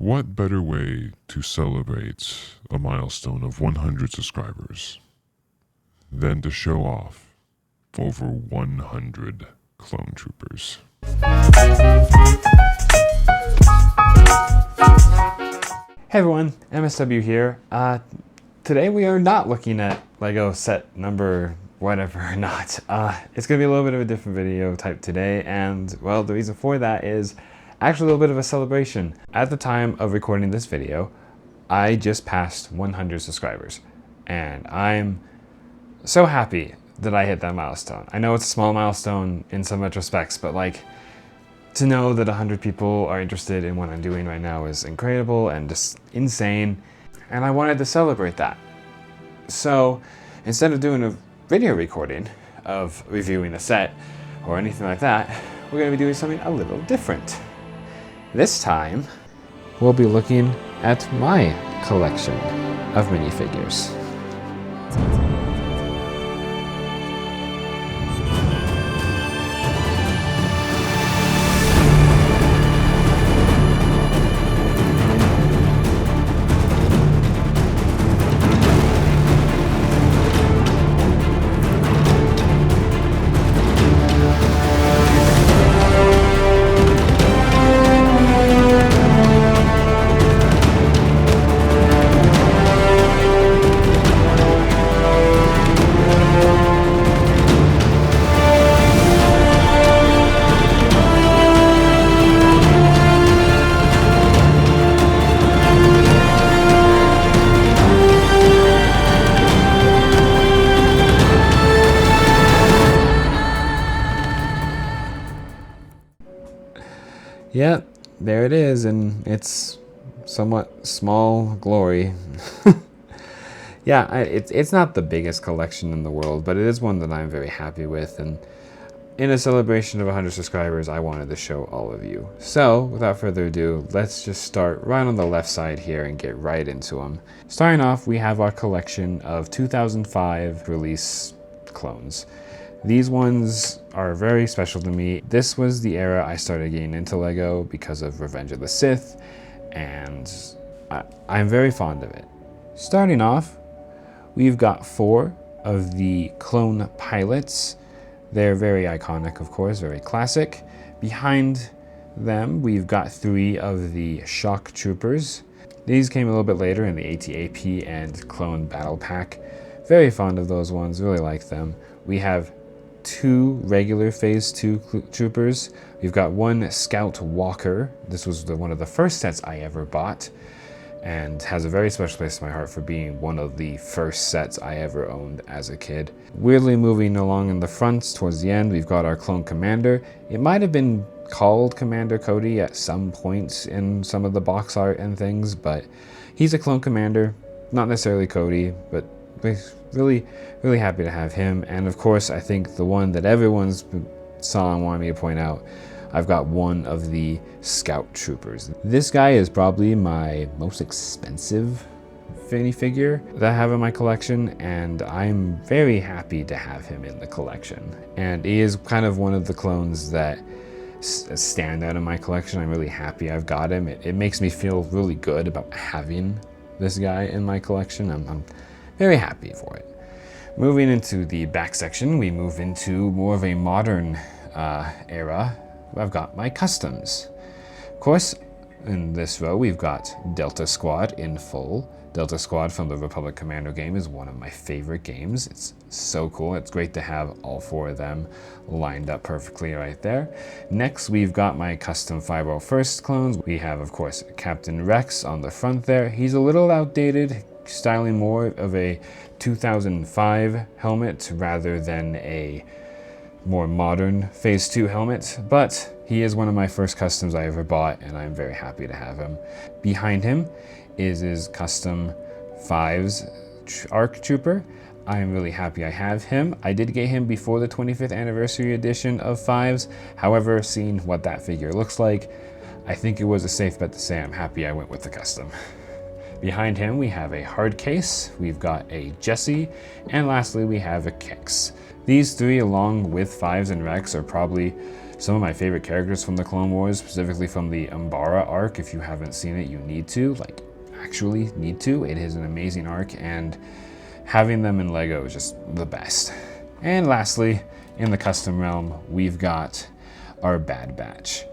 What better way to celebrate a milestone of 100 subscribers than to show off over 100 clone troopers? Hey everyone, MSW here. Today we are not looking at LEGO set number whatever or not. It's going to be a little bit of a different video type today, and well, the reason for that is actually a little bit of a celebration. At the time of recording this video, I just passed 100 subscribers, and I'm so happy that I hit that milestone. I know it's a small milestone in some retrospects, but like, to know that 100 people are interested in what I'm doing right now is incredible and just insane, and I wanted to celebrate that. So instead of doing a video recording of reviewing a set or anything like that, we're going to be doing something a little different. This time, we'll be looking at my collection of minifigures. Yep, there it is, and it's somewhat small glory. Yeah, it's not the biggest collection in the world, but it is one that I'm very happy with, and in a celebration of 100 subscribers, I wanted to show all of you. So, without further ado, let's just start right on the left side here and get right into them. Starting off, we have our collection of 2005 release clones. These ones are very special to me. This was the era I started getting into LEGO because of Revenge of the Sith, and I'm very fond of it. Starting off, we've got 4 of the clone pilots. They're very iconic, of course, very classic. Behind them, we've got 3 of the shock troopers. These came a little bit later in the AT-AP and Clone Battle Pack. Very fond of those ones, really like them. We have 2 regular Phase 2 troopers. We've got 1 Scout Walker. This was one of the first sets I ever bought, and has a very special place in my heart for being one of the first sets I ever owned as a kid. Weirdly moving along in the front towards the end, we've got our Clone Commander. It might have been called Commander Cody at some point in some of the box art and things, but he's a Clone Commander, not necessarily Cody, but really happy to have him. And of course, I think the one that everyone's saw and wanted me to point out, I've got 1 of the Scout Troopers. This guy is probably my most expensive minifigure that I have in my collection, and I'm very happy to have him in the collection. And he is kind of one of the clones that stand out in my collection. I'm really happy I've got him. It makes me feel really good about having this guy in my collection. I'm very happy for it. Moving into the back section, we move into more of a modern era. I've got my customs. Of course, in this row, we've got Delta Squad in full. Delta Squad from the Republic Commando game is one of my favorite games. It's so cool. It's great to have all 4 of them lined up perfectly right there. Next, we've got my custom 501st clones. We have, of course, Captain Rex on the front there. He's a little outdated, styling more of a 2005 helmet rather than a more modern Phase 2 helmet, but he is one of my first customs I ever bought, and I'm very happy to have him. Behind him is his custom 5's ARC Trooper. I am really happy I have him. I did get him before the 25th anniversary edition of 5's. However, seeing what that figure looks like, I think it was a safe bet to say I'm happy I went with the custom. Behind him, we have a hard case, we've got a Jesse, and lastly, we have a Kix. These 3, along with 5's and Rex, are probably some of my favorite characters from the Clone Wars, specifically from the Umbara arc. If you haven't seen it, you need to, like, actually need to. It is an amazing arc, and having them in Lego is just the best. And lastly, in the custom realm, we've got our Bad Batch.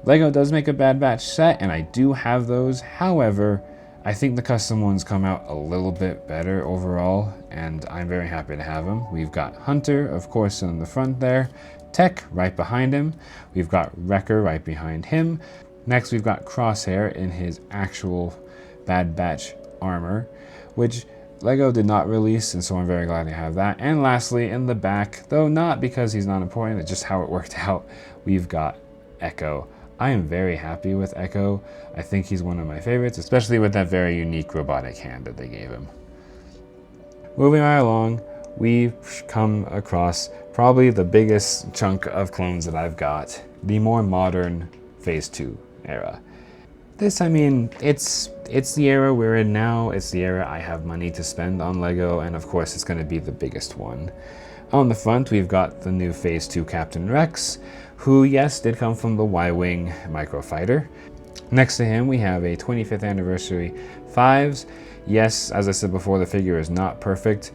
Lego does make a Bad Batch set, and I do have those. However, I think the custom ones come out a little bit better overall, and I'm very happy to have them. We've got Hunter, of course, in the front there. Tech right behind him. We've got Wrecker right behind him. Next, we've got Crosshair in his actual Bad Batch armor, which Lego did not release, and so I'm very glad to have that. And lastly, in the back, though not because he's not important, it's just how it worked out, we've got Echo. I am very happy with Echo. I think he's one of my favorites, especially with that very unique robotic hand that they gave him. Moving right along, we've come across probably the biggest chunk of clones that I've got, the more modern Phase 2 era. This, I mean, it's the era we're in now. It's the era I have money to spend on Lego, and of course it's going to be the biggest one. On the front, we've got the new Phase 2 Captain Rex, who, yes, did come from the Y-Wing microfighter. Next to him, we have a 25th anniversary 5s. Yes, as I said before, the figure is not perfect,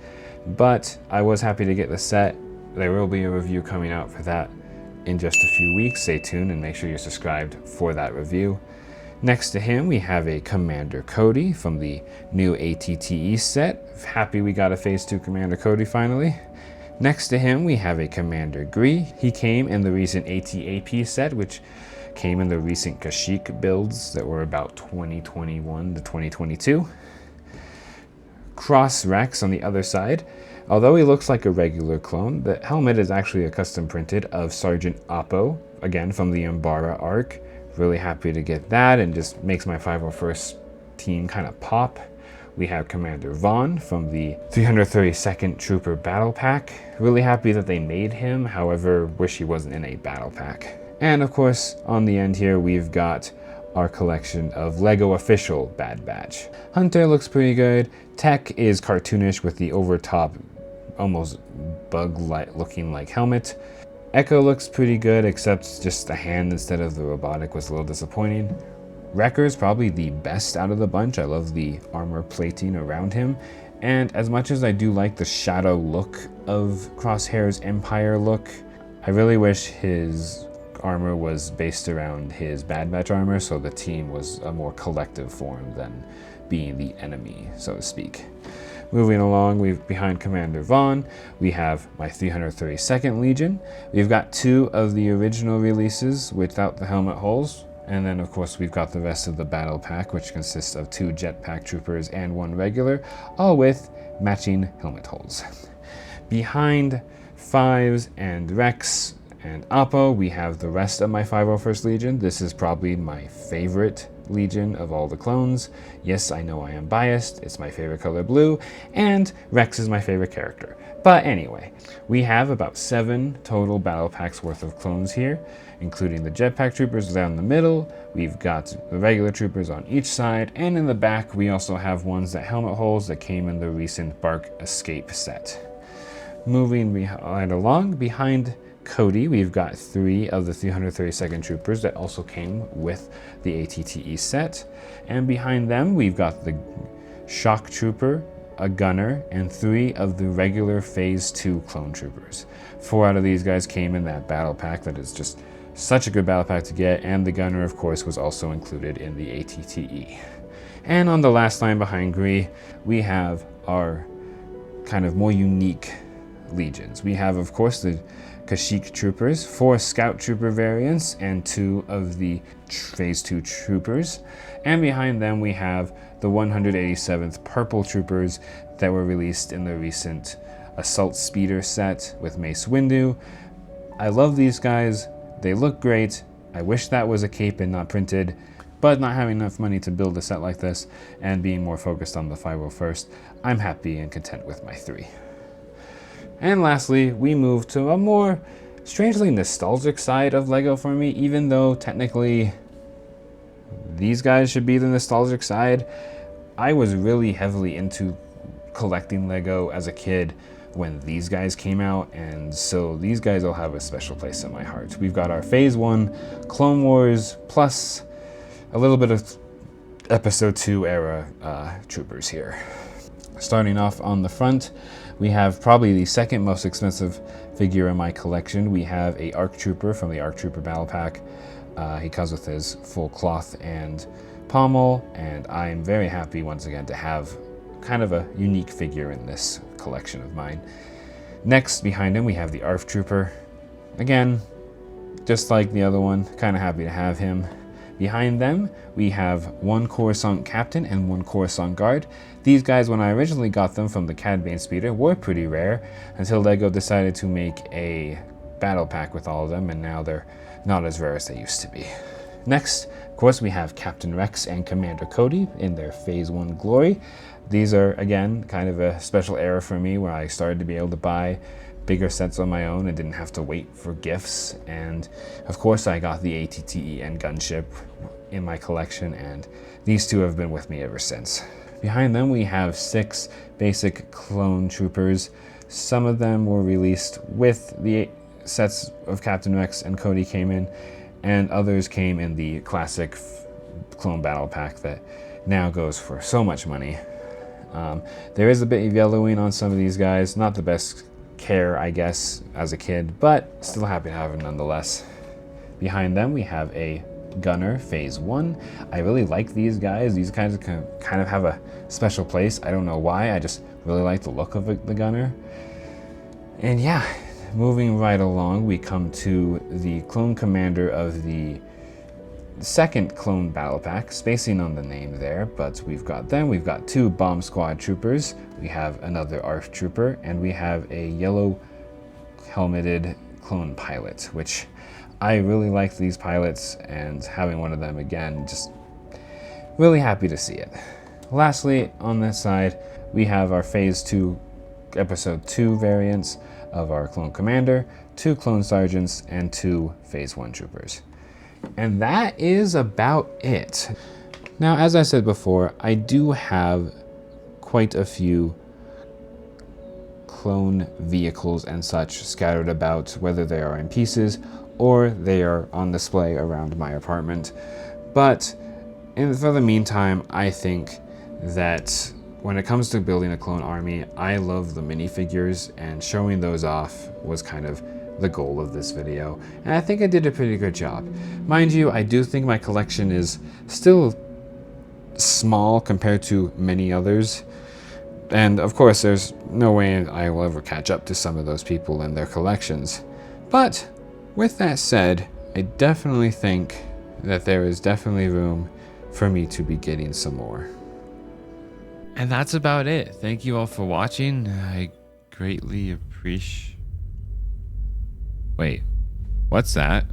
but I was happy to get the set. There will be a review coming out for that in just a few weeks. Stay tuned and make sure you're subscribed for that review. Next to him, we have a Commander Cody from the new ATTE set. Happy we got a Phase 2 Commander Cody finally. Next to him, we have a Commander Gree. He came in the recent ATAP set, which came in the recent Kashyyyk builds that were about 2021 to 2022. Cross Rex on the other side. Although he looks like a regular clone, the helmet is actually a custom printed of Sergeant Oppo, again from the Umbara arc. Really happy to get that, and just makes my 501st team kind of pop. We have Commander Vaughn from the 332nd Trooper Battle Pack. Really happy that they made him, however, wish he wasn't in a battle pack. And of course, on the end here, we've got our collection of Lego official Bad Batch. Hunter looks pretty good. Tech is cartoonish with the overtop, almost bug-like looking like helmet. Echo looks pretty good, except just the hand instead of the robotic was a little disappointing. Wrecker's probably the best out of the bunch. I love the armor plating around him. And as much as I do like the shadow look of Crosshair's Empire look, I really wish his armor was based around his Bad Batch armor, so the team was a more collective form than being the enemy, so to speak. Moving along, behind Commander Vaughn, we have my 332nd Legion. We've got 2 of the original releases without the helmet holes. And then, of course, we've got the rest of the battle pack, which consists of 2 jetpack troopers and 1 regular, all with matching helmet holes. Behind 5s and Rex and Oppo, we have the rest of my 501st Legion. This is probably my favorite Legion of all the clones. Yes, I know I am biased. It's my favorite color blue, and Rex is my favorite character. But anyway, we have about 7 total battle packs worth of clones here, including the jetpack troopers down the middle. We've got the regular troopers on each side, and in the back we also have ones that helmet holes that came in the recent Bark Escape set. Moving right along, behind Cody, we've got 3 of the 332nd troopers that also came with the ATTE set, and behind them we've got the shock trooper, a gunner, and 3 of the regular Phase 2 clone troopers. 4 out of these guys came in that battle pack that is just such a good battle pack to get, and the gunner, of course, was also included in the ATTE. And on the last line behind Gree, we have our kind of more unique legions. We have, of course, the Kashyyyk troopers, 4 scout trooper variants, and 2 of the Phase 2 troopers. And behind them we have the 187th purple troopers that were released in the recent Assault Speeder set with Mace Windu. I love these guys. They look great. I wish that was a cape and not printed, but not having enough money to build a set like this and being more focused on the 501st, I'm happy and content with my 3. And lastly, we move to a more strangely nostalgic side of Lego for me, even though technically these guys should be the nostalgic side. I was really heavily into collecting Lego as a kid, when these guys came out, and so these guys will have a special place in my heart. We've got our Phase 1 Clone Wars plus a little bit of Episode 2 era troopers here. Starting off on the front, we have probably the second most expensive figure in my collection. We have a ARC Trooper from the ARC Trooper Battle Pack. He comes with his full cloth and pommel, and I am very happy once again to have kind of a unique figure in this collection of mine. Next, behind him, we have the ARF Trooper. Again, just like the other one, kind of happy to have him. Behind them, we have one Coruscant Captain and one Coruscant Guard. These guys, when I originally got them from the Cad Bane Speeder, were pretty rare until LEGO decided to make a battle pack with all of them, and now they're not as rare as they used to be. Next, of course, we have Captain Rex and Commander Cody in their Phase 1 glory. These are, again, kind of a special era for me where I started to be able to buy bigger sets on my own and didn't have to wait for gifts. And of course I got the ATTEN gunship in my collection, and these two have been with me ever since. Behind them we have 6 basic clone troopers. Some of them were released with the sets of Captain Rex and Cody came in, and others came in the classic clone battle pack that now goes for so much money. There is a bit of yellowing on some of these guys, not the best care, I guess, as a kid, but still happy to have it nonetheless. Behind them we have a Gunner Phase 1. I really like these guys. These guys kind of have a special place. I don't know why, I just really like the look of the Gunner. And yeah, moving right along, we come to the clone commander of the second clone battle pack, spacing on the name there, but we've got them. We've got 2 bomb squad troopers, we have another ARF trooper, and we have a yellow helmeted clone pilot, which I really like these pilots, and having one of them again, just really happy to see it. Lastly, on this side, we have our Phase 2 Episode 2 variants of our clone commander, 2 clone sergeants, and 2 Phase 1 troopers. And that is about it. Now, as I said before, I do have quite a few clone vehicles and such scattered about, whether they are in pieces or they are on display around my apartment. But for the meantime, I think that when it comes to building a clone army, I love the minifigures, and showing those off was kind of the goal of this video, and I think I did a pretty good job. Mind you, I do think my collection is still small compared to many others, and of course there's no way I will ever catch up to some of those people and their collections. But with that said, I definitely think that there is definitely room for me to be getting some more. And that's about it. Thank you all for watching. I greatly appreciate... Wait, what's that?